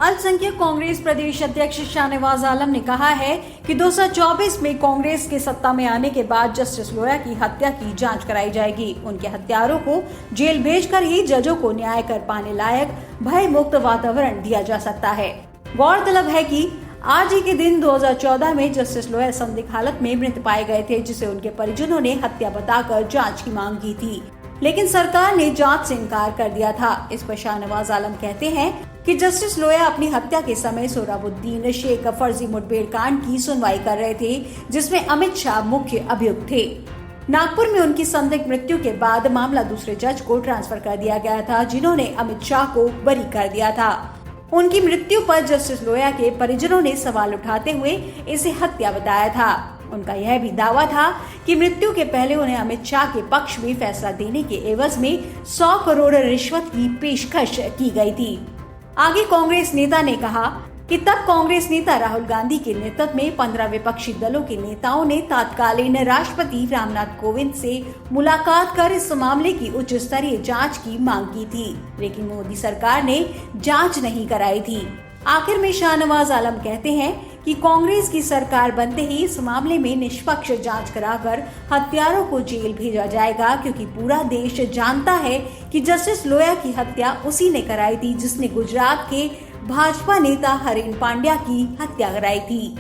अल्पसंख्यक कांग्रेस प्रदेश अध्यक्ष शाहनवाज आलम ने कहा है कि 2024 में कांग्रेस के सत्ता में आने के बाद जस्टिस लोया की हत्या की जांच कराई जाएगी। उनके हत्यारों को जेल भेजकर ही जजों को न्याय कर पाने लायक भय मुक्त वातावरण दिया जा सकता है। गौरतलब है कि आज ही के दिन 2014 में जस्टिस लोया संदिग्ध हालत में मृत पाए गए थे, जिसे उनके परिजनों ने हत्या बताकर जांच की मांग की थी, लेकिन सरकार ने जांच से इनकार कर दिया था। इस पर शाहनवाज आलम कहते हैं कि जस्टिस लोया अपनी हत्या के समय सोहराबुद्दीन शेख फर्जी मुठभेड़ कांड की सुनवाई कर रहे थे, जिसमें अमित शाह मुख्य अभियुक्त थे। नागपुर में उनकी संदिग्ध मृत्यु के बाद मामला दूसरे जज को ट्रांसफर कर दिया गया था, जिन्होंने अमित शाह को बरी कर दिया था। उनकी मृत्यु पर जस्टिस लोया के परिजनों ने सवाल उठाते हुए इसे हत्या बताया था। उनका यह भी दावा था कि मृत्यु के पहले उन्हें अमित शाह के पक्ष में फैसला देने के एवज में 100 करोड़ रिश्वत की पेशकश की गई थी। आगे कांग्रेस नेता ने कहा कि तब कांग्रेस नेता राहुल गांधी के नेतृत्व में 15 विपक्षी दलों के नेताओं ने तत्कालीन राष्ट्रपति रामनाथ कोविंद से मुलाकात कर इस मामले की उच्च स्तरीय जांच की मांग की थी, लेकिन मोदी सरकार ने जांच नहीं कराई थी। आखिर में शाहनवाज आलम कहते हैं कि कांग्रेस की सरकार बनते ही इस मामले में निष्पक्ष जांच कराकर हत्यारों को जेल भेजा जाएगा, क्योंकि पूरा देश जानता है कि जस्टिस लोया की हत्या उसी ने कराई थी जिसने गुजरात के भाजपा नेता हरीन पांड्या की हत्या कराई थी।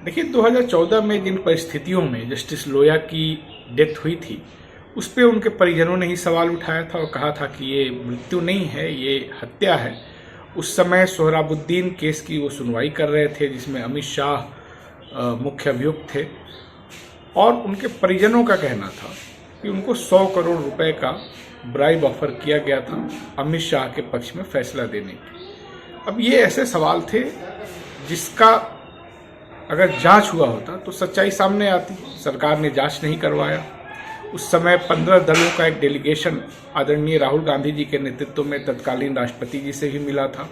देखिए, 2014 में जिन परिस्थितियों में जस्टिस लोया की डेथ हुई थी, उस पे उनके परिजनों ने ही सवाल उठाया था और कहा था कि ये मृत्यु नहीं है, ये हत्या है। उस समय सोहराबुद्दीन केस की वो सुनवाई कर रहे थे, जिसमें अमित शाह मुख्य अभियुक्त थे, और उनके परिजनों का कहना था कि उनको 100 करोड़ रुपए का ब्राइब ऑफर किया गया था अमित शाह के पक्ष में फैसला देने की। अब ये ऐसे सवाल थे जिसका अगर जांच हुआ होता तो सच्चाई सामने आती। सरकार ने जांच नहीं करवाया। उस समय 15 दलों का एक डेलीगेशन आदरणीय राहुल गांधी जी के नेतृत्व में तत्कालीन राष्ट्रपति जी से भी मिला था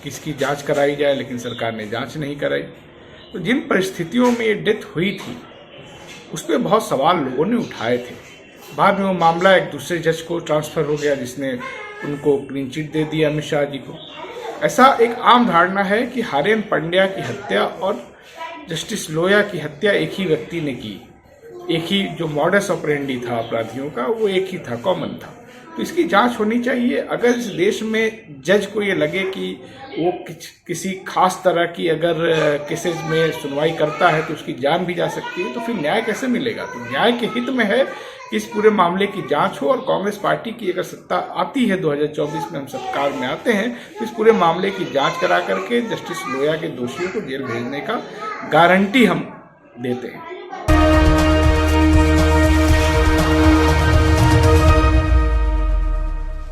कि इसकी जांच कराई जाए, लेकिन सरकार ने जांच नहीं कराई। तो जिन परिस्थितियों में ये डेथ हुई थी, उस पर बहुत सवाल लोगों ने उठाए थे। बाद में वो मामला एक दूसरे जज को ट्रांसफर हो गया, जिसने उनको क्लीन चिट दे दिया अमित शाह जी को। ऐसा एक आम धारणा है कि हरीन पांड्या की हत्या और जस्टिस लोया की हत्या एक ही व्यक्ति ने की। एक ही जो मॉडस ऑपरेंडी था अपराधियों का, वो एक ही था, कॉमन था। तो इसकी जांच होनी चाहिए। अगर इस देश में जज को ये लगे कि वो किसी खास तरह की अगर केसेस में सुनवाई करता है तो उसकी जान भी जा सकती है, तो फिर न्याय कैसे मिलेगा? तो न्याय के हित में है कि इस पूरे मामले की जांच हो, और कांग्रेस पार्टी की अगर सत्ता आती है 2024 में, हम सरकार में आते हैं, तो इस पूरे मामले की जांच करा करके जस्टिस लोया के दोषियों को जेल भेजने का गारंटी हम देते हैं।